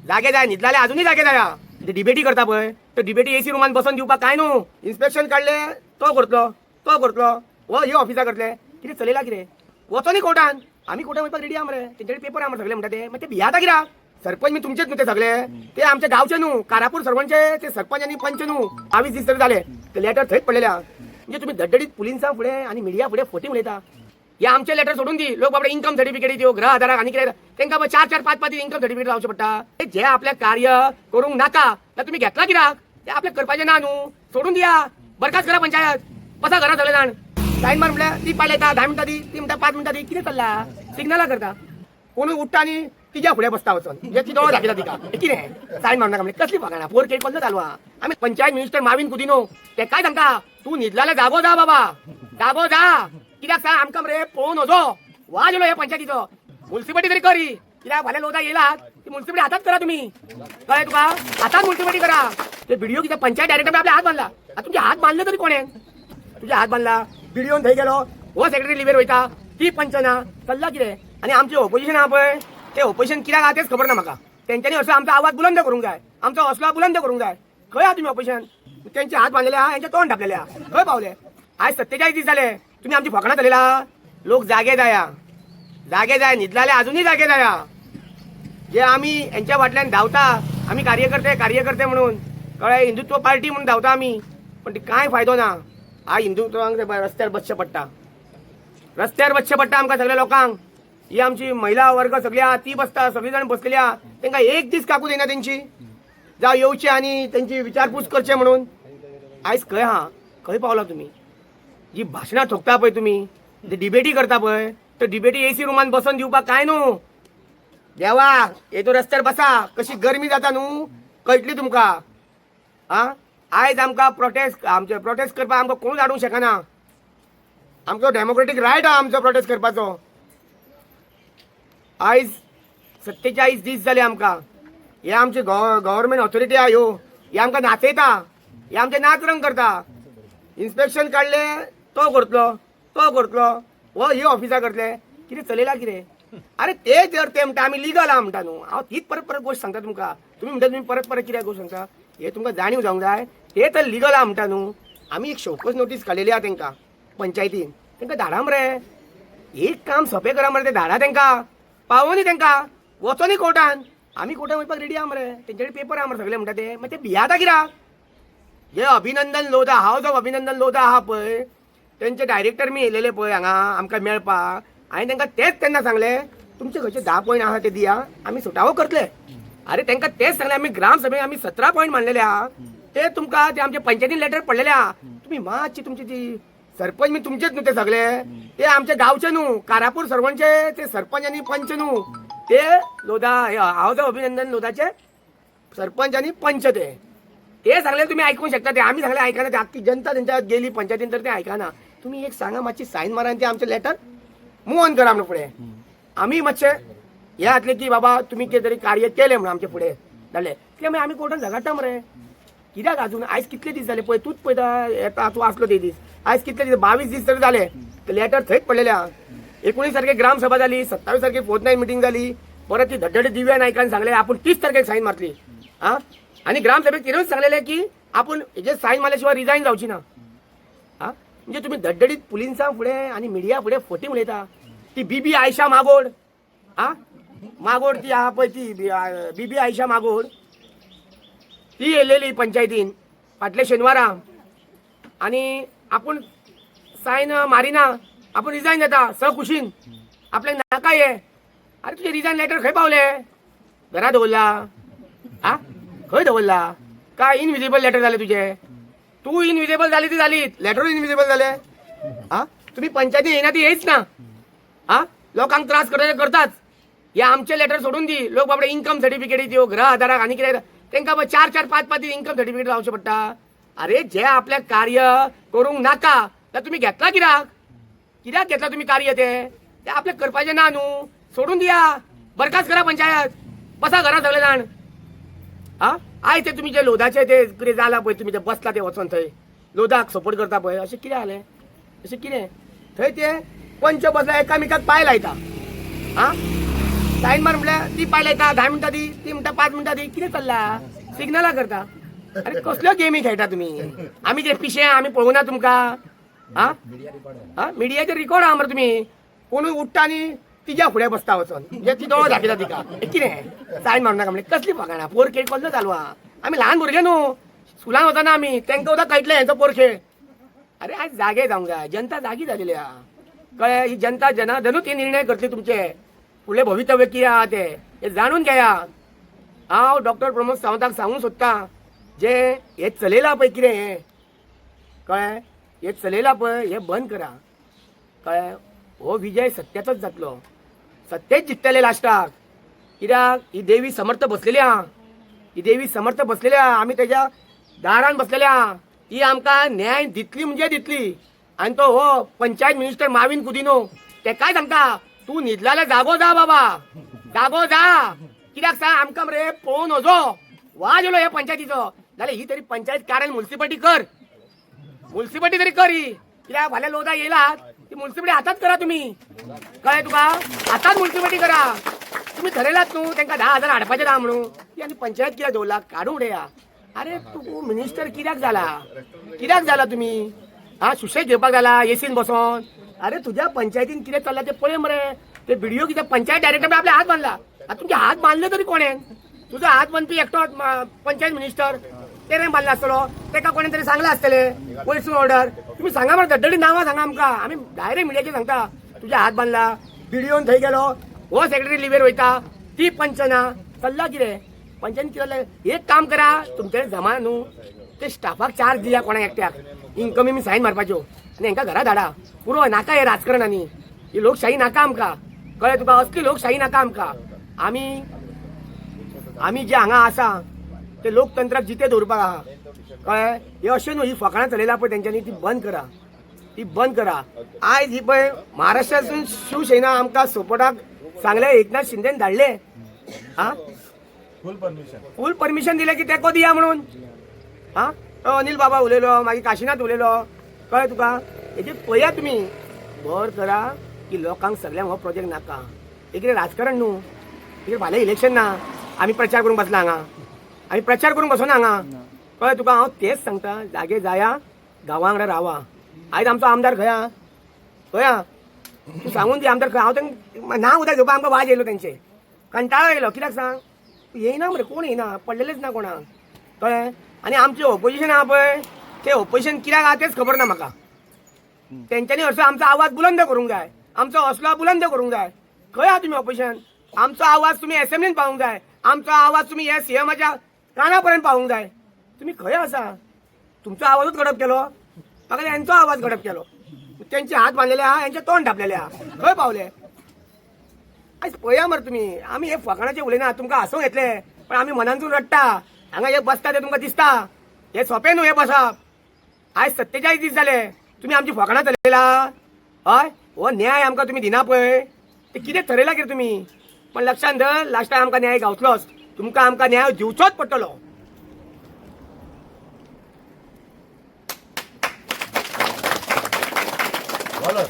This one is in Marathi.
जागे जाय न्हिदलाले अजूनही जागे जाया ते डिबेटी करता पळय तो डिबेटी एसी रुमान बसून दिवपाक काय न्हू इन्स्पेक्शन काढले तो करतलो हो ही ऑफिसा करतले कितें चलयला कितें वचो न्ही कोर्टान आमी कोर्टान वचपाक रेडी आहा मरे तेंच्याकडे पेपर आहा सगळे म्हणटा ते मागीर ते भियाता कित्याक सरपंच मी तुमचेच न्हू ते सगळे ते आमचे गावचे न्हू कारापूर सरपंच ते सरपंच आनी पंच न्हू 22 दीस तरी जाले ते लेटर थंयच पडलेले आहा म्हणजे तुम्ही धडधडीत पुलिसां फुडें आनी मिडिया फुडें फोटी उलयता हे आमचे लेटर सोडून दी लोक बाबडे इन्कम सर्टिफिकेट दिवं गृह आधाराक आनी कितें तांकां 4-4 5-5 इन्कम सर्टिफिकेट लावचें पडटा जे आपले कार्य करूंक नाका जाल्यार तुमी घेतला कित्याक ते आपले करपाचें ना न्हू सोडून दिया बरखास्त करा पंचायत बसा घरा सगळे जाण सायन मार म्हटल्यार ती पायल येता 10 मिनटां दी ती म्हणटा 5 मिनटां दी कितें चल्ला सिग्नलां करता कोणूय उठ्ठा आनी तिच्या फुडें बसता वचून म्हणजे ती दोळ दाखयता तिका कितें सायन मारनाका म्हणजे कसली फकाणां पोर खेळ कसलो चालू आहा आमी पंचायत मिनिस्टर माविन कुदिनो ते काय सांगता तूं न्हिदलाले जागो जा बाबा जागो जा कित्याक सांग आमकां मरे पळोवन वचो वाज येयलो हे पंचायतीचो म्युन्सिपालिटी तरी करी कित्याक फाल्यां लोदा येयलात ती म्युन्सिपालिटी हातात करा तुम्ही कळ्ळें तुका हातात म्युन्सिपालिटी करा ते व्हिडिओ कित्याक पंचायत डायरेक्टर आपले हात बांधला आता तुमचे हात बांधले तरी कोणें तुझे हात बांधला व्हिडिओन थंय गेलो हो सेक्रेटरी लिव्हर वयता ती पंचना चल्ला कितें आनी आमचे ऑपोजिशन आहा पळय ते ऑपोजिशन कित्याक आहा तेच खबर ना म्हाका तेंच्यांनी असो आमचो आवाज बुलंद करूंक जाय आमचो हौसला बुलंद करूंक जाय खंय आहा तुमी ऑपोजिशन तेंचे हात बांधलेले आहा हेंचे तोंड धापलेले आहा खंय पावले आयज 47 दीस जाले तुम्ही आमची फकाणां चलयला लोक जागे जाय न्हिदलाले अजूनही जागे जाया जे आमी यांच्या फाटल्यान धांवता आमी कार्यकर्ते म्हणून कळ्ळें हिंदुत्व पार्टी म्हणून धांवता आमी पण ती कांय फायदो ना आय हिंदुत्वांक रस्त्यार बसचें पडटा आमकां सगळ्या लोकांक ही आमची महिला वर्ग सगळी आहा ती बसता सगळी जाण बसलेली आहा तांकां एक दीस काकू दिना तेंची जावं येवचे आनी तेंची विचारपूस करचे म्हणून आयज खंय आहा खंय पावला तुमी जी भाशणां ठोकता पळय तुमी ते डिबेटी करता पळय तो डिबेटी एसी रुमान बसून दिवपाक काय न्हू देवा येतो रस्त्यार बसा कशी गरमी जाता न्हू कळटली तुमकां आं आयज आमकां प्रोटेस्ट करपाक आमकां कोणूच हाडूंक शकना आमचो डेमोक्रेटीक रायट आहा आमचो प्रोटेस्ट करपाचो आयज 47 दीस जाले आमकां हे आमचे गव्हर्मेंट ऑथॉरिटी आहा ह्यो हे आमकां नाचयता हे आमचे नाच रंग करता इन्स्पेक्शन काढले तो करतलो हो ही ऑफिसा करतले कितें चलयला कितें अरे ते जर ते म्हणटा आमी लिगल आहा म्हणटा न्हू हांव तीच परत गोश्ट सांगता तुमकां तुमी म्हणटा तुमी परत कित्याक गोश्ट सांगता हे तुमकां जाणीव जावंक जाय ते तर लिगल आहा म्हणटा न्हू आमी एक शोकस नोटीस काडलेली आहा तांकां पंचायतीन तांकां धाडा मरे एक काम सोंपें करा मरे ते धाडा तांकां पावो न्ही तांकां वचो न्ही कोर्टान आमी कोर्टान वचपाक रेडी आहा मरे तेंच्याकडे पेपर आहा मरे सगळे म्हणटा ते मागीर ते भियाता कित्याक जे अभिनंदन लोधा हाऊस ऑफ अभिनंदन लोधा आहा पळय तेंचे डायरेक्टर मी येयलेले पळय हांगा आमकां मेळपाक हांवें तांकां तेच तेन्ना सांगले तुमचे खंयचे 10 पॉयंट आहा ते दिया आमी सुटावो करतले अरे तांकां तेच सांगले आमी ग्राम सभेक आमी 17 पॉयंट मांडलेले आहा ते तुमकां ते आमच्या पंचायतीन लेटर पडलेले आहा तुमी मातशी तुमची ती सरपंच मी तुमचेच न्हू ते सगळे ते आमचे गावचे न्हू कारापूर सरपंच ते सरपंच आनी पंच न्हू ते लोधा हाऊस ऑफ अभिनंदन लोधाचे सरपंच आनी पंच ते सांगले तुम्ही ऐकून शकता ते आम्ही सांगले ऐकाना ते अख्खी जनता त्यांच्यात गेली पंचायतीन तर ते ऐकाना तुम्ही एक सांगा मातशी साईन मारा ते आमचे लेटर मूव ऑन करा म्हणून पुढे आम्ही मातशे हे घातले की बाबा तुम्ही कितें तरी कार्य केले म्हणून आमचे पुढे जाले कित्याक आमी कोर्टान झगडटा मरे कित्याक अजून आयज कितले दीस जाले पळय तूच पळयता येता तूं आसलो ते दीस आयज कितले दीस 22 दीस तरी जाले ते लेटर थंयच पडलेले आहा 19 तारखेक ग्राम सभा जाली 27 तारखेक फोर्थ मिटींग जाली परत ती धडधडी दिव्या नायकान सांगले आपण 30 तारखेक साईन मारतली आं आणि ग्राम सभेक तिनूच सांगलेले की आपण हेजे साईन मारल्याशिवाय रिजायन जावची ना आं म्हणजे तुम्ही धडधडीत पुलिसां फुडें आनी मिडिया फुडें फोटी उलयता ती बीबी आयशा मागोड आं मागोड ती आहा पळय ती बीबी आयशा मागोड ती येयलेली पंचायतीन फाटले शेनवारा आनी आपूण सायन मारिना आपूण रिजायन जाता खुशीन आपल्याक नाका हे अरे तुझे रिजायन लेटर खंय पावले घरा दवरला आं खंय दवरला काय इनविजिबल लेटर जाले तुझे तू इनविजिबल जाली ती जालीत लेटर इनविजिबल जाले आं तुम्ही पंचायती येयना ती येयच ना आं लोकांक त्रास करताच हे आमचे लेटर सोडून दी लोक बाबडे इन्कम सर्टिफिकेट दिवं गृह आधाराक आनी कितें तांकां 4-4 5-5 इन्कम सर्टिफिकेट लावचें पडटा अरे जे आपले कार्य करूंक नाका तर तुम्ही घेतला कित्याक घेतला तुम्ही कार्य ते आपले करपाचें ना न्हू सोडून दिया बरखास्त करा पंचायत बसा घरा सगळे जाण आं आयज ते तुमी जे लोधाचे ते कितें जाला पळय तुमी ते बसला ते वचोन थंय लोधाक सपोर्ट करता पळय अशें कितें जालें अशें कितें थंय ते पंच बसला एकामेकाक पांय लायता आं सायन मार म्हटल्यार ती पायला येता 10 मिनटां ती म्हणटा 5 मिनटां दी कितें चल्ला सिग्नला करता. अरे कसल्यो गेमी खेळटा तुमी. आमी जे पिशे आमी पळोवना तुमकां. हा मिडियाचेर रिकॉर्ड आहा मरे तुमी. कोणूय उठ्ठा आनी तिच्या फुडें बसता वचोन म्हणजे ती दोळो दाखयता तिका कितें सायन मारूं नाका म्हणजे कसली फकाणां. पोर खेळ कसलो चालू आहा. आमी ल्हान भुरगे न्हू स्कुलान वचना आमी तांकां सुद्दां कळटलें हेंचो पोर खेळ. अरे आज जागे जावंक जाय. जनता जागी जालेली आहा कळ्ळें. ही जनता जनार्दनूच हे निर्णय करतली तुमचे फुडलें भवितव्य कितें आहा ते हे जाणून घेया. हांव डॉक्टर प्रमोद सावंताक सांगूंक सोदतां जे हे चलयलां पळय कितें हें कळ्ळें हे चलयलां पळय हे बंद करा कळ्ळें. हो विजय सत्याचोच जातलो. सत्तेच जिखतले लास्टाक. कित्याक ही देवी समर्थ बसलेली आहा. ही देवी समर्थ बसलेली आहा. आमी तेज्या दारान बसलेले आहा. ही आमकां न्याय दितली म्हणजे दितली. आनी तो हो पंचायत मिनिस्टर माविन कुदिनो ते काय सांगता तूं न्हिदलाल्या जागो जा बाबा जागो जा. कित्याक सांग आमकां मरे पळोवन वचो वाज येयलो ह्या पंचायतीचो जाल्यार ही तरी पंचायत कारण म्युन्सिपालिटी कर. म्युन्सिपालिटी तरी कर ही. कित्याक फाल्यां लोदा येयलात ती म्युन्सिपालिटी हातात करा तुमी कळ्ळें तुका. हातात म्युन्सिपालिटी करा. तुम्ही ठरयलात न्हू तांकां 10,000 हाडपाचें ना म्हणून ती आनी पंचायत कित्याक दवरला काडून उडया. अरे तूं मिनिस्टर कित्याक जाला तुमी. हा सुशेग घेवपाक जाला एसीन बसोन. अरे तुज्या पंचायतीन कितें चल्लां तें पळय मरे. ते व्हिडिओ कितें पंचायत डायरेक्टर आपले हात बांदला. आतां तुमचे हात बांदले तरी कोणें. तुजो हात बांदपी एकटो पंचायत मिनिस्टर तेणें बांदला आसतलो. ताका कोणें तरी सांगलां आसतलें वयरसून ऑर्डर. तुमी सांगा मरे धडधडी नांवां सांगा आमकां. आमी डायरेक्ट मिडियाचेर सांगता तुज्या हात बांदला व्हिडिओन थंय गेलो हो सेक्रेटरी लिव्हेर वयता ती पंचना चल्ला कितें. पंचायतीन कितें एक काम करा तुमचे जमा न्हू ते स्टाफाक चार्ज दिया कोणाक एकट्याक इनकमी सायन मारपाच्यो आनी हांकां घरा धाडा. पुरो नाका हे राजकारणांनी. ही लोकशाही नाका आमकां कळ्ळें तुका. असली लोकशाही नाका आमकां. आमी जे हांगा आसा ते लोकतंत्राक जिते दवरपाक आहा कळ्ळें. हे अशें न्हू ही फकाणां चलयला पळय तेंच्यांनी ती बंद करा. आयज ही पळय महाराष्ट्रासून शिवसेना आमकां सपोर्टाक सांगले एकनाथ शिंदेन धाडले. हा फूल परमिशन दिले की तेको दिया म्हणून. हा तो अनिल बाबा उलयलो मागीर काशीनाथ उलयलो कळ्ळें तुका. हेजेर पळया तुमी बर करा की लोकांक सगळ्यांक हो प्रोजेक्ट नाका. हे कितें राजकारण न्हू. कितें फाल्यां इलेक्शन ना आमी प्रचार करूंक बसला हांगा. आमी प्रचार करूंक बसोना हांगा कळ्ळें तुका. हांव तेच सांगता जागे जाया गांवां वांगडा रावा. आयज आमचो आमदार खंय आहा तूं सांगून दी आमदार खंय. हांव तांकां नांव उदक घेवपाक आमकां वाज येयलो तेंचे कंटाळो येयलो. कित्याक सांग येयना मरे कोण येयना पडलेलेच ना कोणाक कळ्ळें. आनी आमचें ऑपोजिशन आहा पळय तें ऑपोजिशन कित्याक आहा तेच खबर ना म्हाका. तेंच्यांनी असो आमचो आवाज बुलंद करूंक जाय. आमचो हौसलो बुलंद करूंक जाय. खंय आहा तुमी ऑपोजिशन. आमचो आवाज तुमी असेंब्लीन पावोवंक जाय. आमचो आवाज तुमी हे सीएमाच्या काना पर्यंत पावोवंक जाय. तुमी खंय आसा. तुमचो आवाजूच गडप केलो म्हाका हेंचो आवाज गडप केलो. तेंचे हात बांदलेले आहा हेंचे तोंड धापलेले आहा खंय पावले. आयज पळया मरे तुमी आमी हे फकाणाचे उलयना तुमकां हांसूंक येतले पण आमी मनांतून रडटा. हांगा हे बसता ते तुमकां दिसता हे सोंपें न्हू हे बसप. आयज 47 दीस जाले तुमी आमची फकाणां चलयला. हय हो न्याय आमकां तुमी दिना पळय ते कितें ठरयला कितें तुमी. पण लक्षांत धर लास्टाक आमकां न्याय गावतलोच. तुमकां आमकां न्याय दिवचोच पडटलो. बोलो